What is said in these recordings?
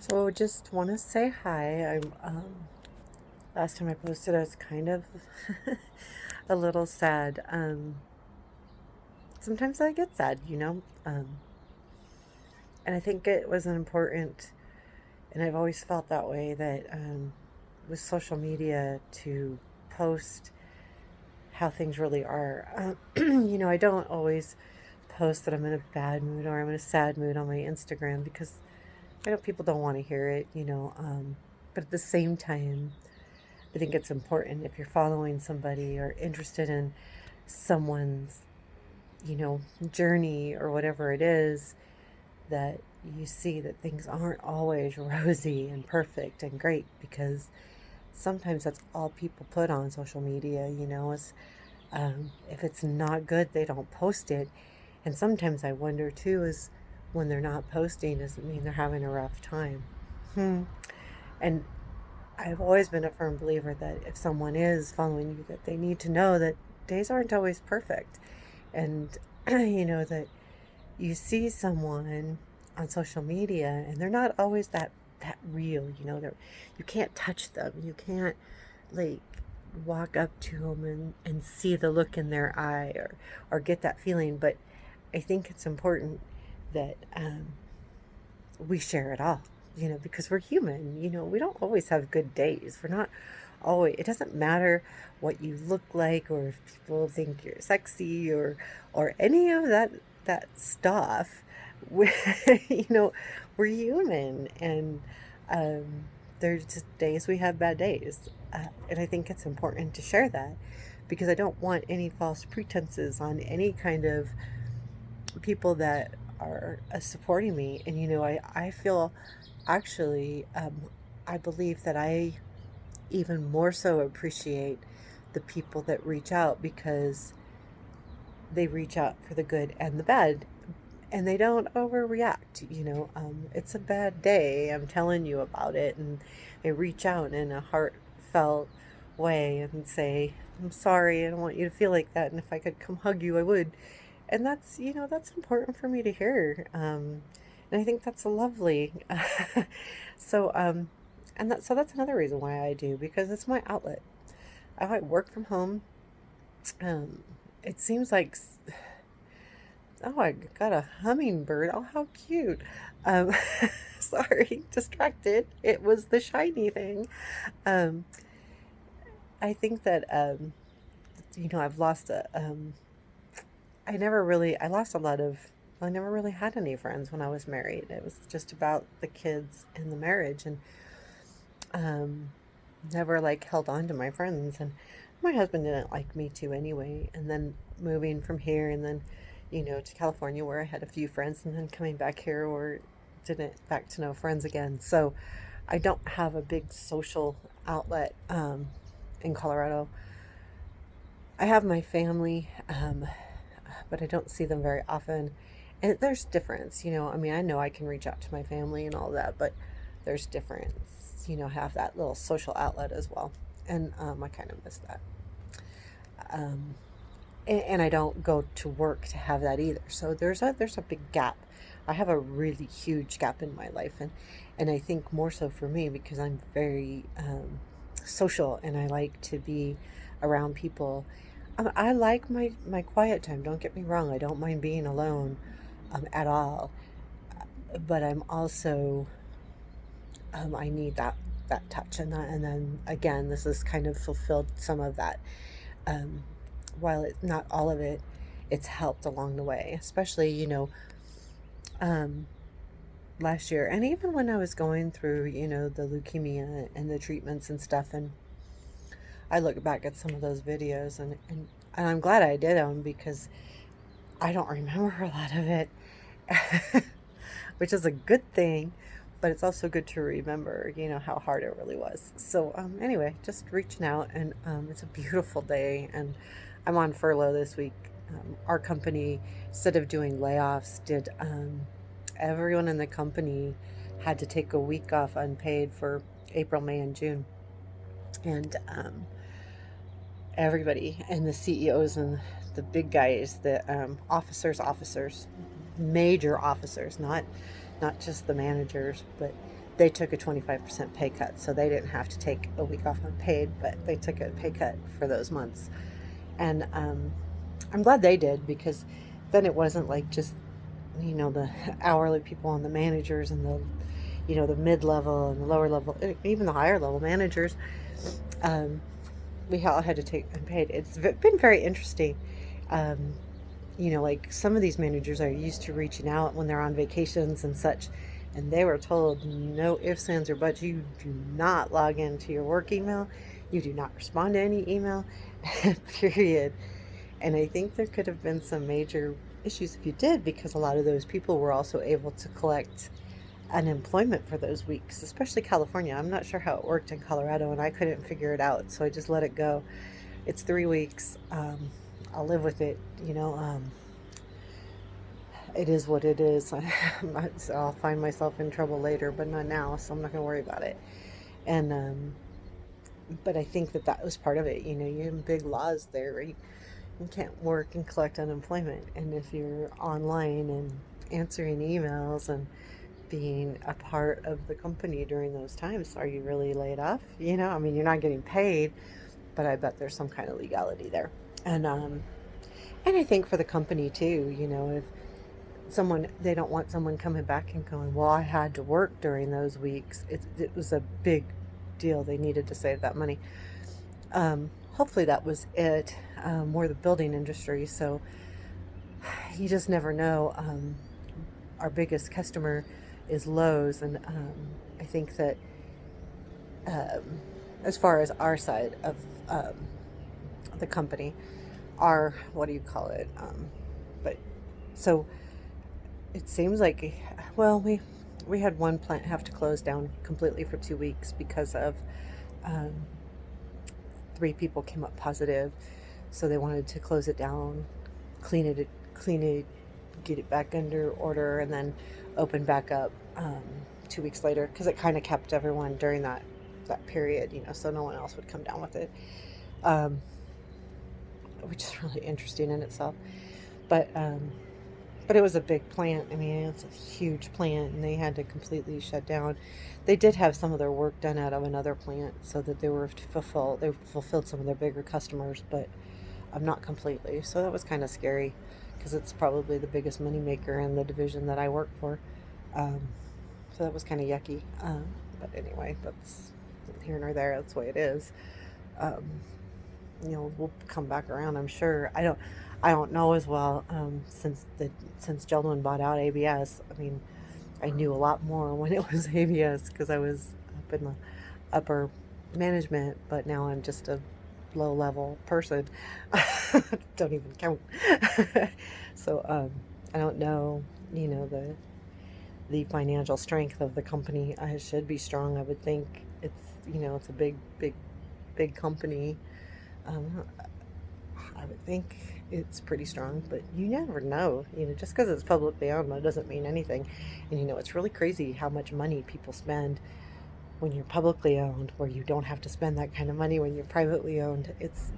So just want to say hi. Last time I posted, I was kind of a little sad. Sometimes I get sad. And I think it was important, and I've always felt that way, that with social media to post how things really are. I don't always post that I'm in a bad mood or I'm in a sad mood on my Instagram because I know people don't want to hear it. But at the same time, I think it's important if you're following somebody or interested in someone's journey or whatever it is, that you see that things aren't always rosy and perfect and great, because sometimes that's all people put on social media, is if it's not good, they don't post it. And sometimes I wonder too, is when they're not posting, does it mean they're having a rough time? Hmm. And I've always been a firm believer that if someone is following you, that they need to know that days aren't always perfect. And, that you see someone on social media and they're not always that real, you can't touch them. You can't, like, walk up to them and see the look in their eye, or get that feeling. But I think it's important that we share it all, because we're human. We don't always have good days. We're not always, it doesn't matter what you look like, or if people think you're sexy, or any of that stuff. We, you know, we're human, and um, there's just days we have bad days. And I think it's important to share that, because I don't want any false pretenses on any kind of people that are supporting me. And I feel, actually, I believe that I even more so appreciate the people that reach out, because they reach out for the good and the bad, and they don't overreact. It's a bad day, I'm telling you about it, and they reach out in a heartfelt way and say, I'm sorry, I don't want you to feel like that, and if I could come hug you, I would. And that's important for me to hear. And I think that's lovely. so and that's another reason why I do, because it's my outlet. I like work from home. um it seems like, oh, I got a hummingbird. Oh, how cute. um Sorry, distracted. It was the shiny thing. um I think that I've lost a I lost a lot of, I never really had any friends when I was married. It was just about the kids and the marriage, and um, never like held on to my friends. And my husband didn't like me to anyway. And then moving from here, and then, to California, where I had a few friends, and then coming back here where didn't back to no friends again. So I don't have a big social outlet in Colorado. I have my family, but I don't see them very often. And there's difference. I mean, I know I can reach out to my family and all that, but there's difference. Have that little social outlet as well. And I kind of miss that. Um, and I don't go to work to have that either. So there's a big gap. I have a really huge gap in my life, and I think more so for me, because I'm very social, and I like to be around people. I like my quiet time. Don't get me wrong. I don't mind being alone at all. But I'm also, I need that touch, and then again, this has kind of fulfilled some of that. Um, while it's not all of it, it's helped along the way, especially, um, last year, and even when I was going through, the leukemia and the treatments and stuff. And I look back at some of those videos, and I'm glad I did them, because I don't remember a lot of it, which is a good thing, but it's also good to remember, how hard it really was. So, anyway, just reaching out, and it's a beautiful day, and I'm on furlough this week. Our company, instead of doing layoffs, did everyone in the company had to take a week off unpaid for April, May, and June. And everybody, and the CEOs and the big guys, the officers, major officers, not just the managers, but they took a 25% pay cut, so they didn't have to take a week off unpaid, but they took a pay cut for those months. And I'm glad they did, because then it wasn't like just, the hourly people and the managers and the, the mid level and the lower level, even the higher level managers. Um, we all had to take unpaid. It's been very interesting. Um, like some of these managers are used to reaching out when they're on vacations and such, and they were told no ifs, ands, or buts. You do not log into your work email. You do not respond to any email, period. And I think there could have been some major issues if you did, because a lot of those people were also able to collect unemployment for those weeks, especially California. I'm not sure how it worked in Colorado, and I couldn't figure it out, so I just let it go. It's 3 weeks. I'll live with it. It is what it is. I'll find myself in trouble later, but not now, so I'm not going to worry about it. And but I think that was part of it. You have big laws there, right? You can't work and collect unemployment, and if you're online and answering emails and being a part of the company during those times, are you really laid off? I mean, you're not getting paid, but I bet there's some kind of legality there. And I think for the company too, if someone, they don't want someone coming back and going, well, I had to work during those weeks. It was a big deal. They needed to save that money. Hopefully that was it. More the building industry, so you just never know. Our biggest customer is Lowe's, and I think that um, as far as our side of the company, our, what do you call it? But so it seems like, well, we had one plant have to close down completely for 2 weeks because of um, 3 people came up positive, so they wanted to close it down, clean it, get it back under order, and then open back up 2 weeks later, because it kind of kept everyone during that period, so no one else would come down with it, um, which is really interesting in itself. But it was a big plant. I mean, it's a huge plant, and they had to completely shut down. They did have some of their work done out of another plant, so that they fulfilled some of their bigger customers, but not completely. So that was kind of scary, because it's probably the biggest money maker in the division that I work for. Um, so that was kind of yucky. But anyway, that's here nor there. That's the way it is. Um, we'll come back around, I'm sure. I don't know as well, since Jeld-Wen bought out ABS. I mean, I knew a lot more when it was ABS, because I was up in the upper management, but now I'm just a low level person. Don't even count. So I don't know, the financial strength of the company. I should be strong, I would think. It's a big company. um, I would think it's pretty strong, but you never know. Just because it's publicly owned, that doesn't mean anything. And it's really crazy how much money people spend when you're publicly owned, where you don't have to spend that kind of money when you're privately owned. It's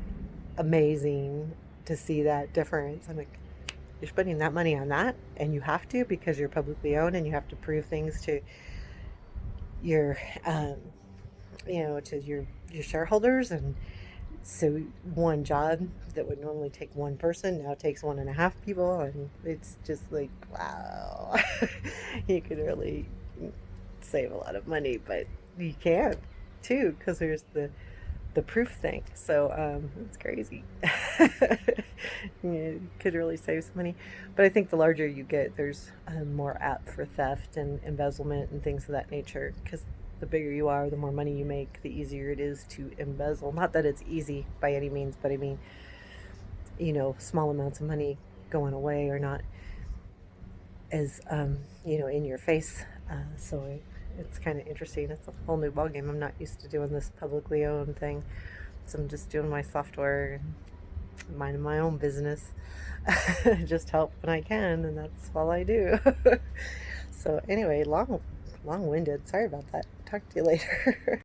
amazing to see that difference. I'm like, you're spending that money on that, and you have to, because you're publicly owned, and you have to prove things to your, to your shareholders. And so one job that would normally take one person now takes 1.5 people, and it's just like, wow. You could really save a lot of money, but you can't too, because there's the proof thing. So it's crazy. You could really save some money, but I think the larger you get, there's more apt for theft and embezzlement and things of that nature, because the bigger you are, the more money you make, the easier it is to embezzle. Not that it's easy by any means, but I mean, small amounts of money going away are not as, in your face. So it's kind of interesting. It's a whole new ballgame. I'm not used to doing this publicly owned thing, so I'm just doing my software and minding my own business. Just help when I can, and that's all I do. So anyway, long-winded. Sorry about that. Talk to you later.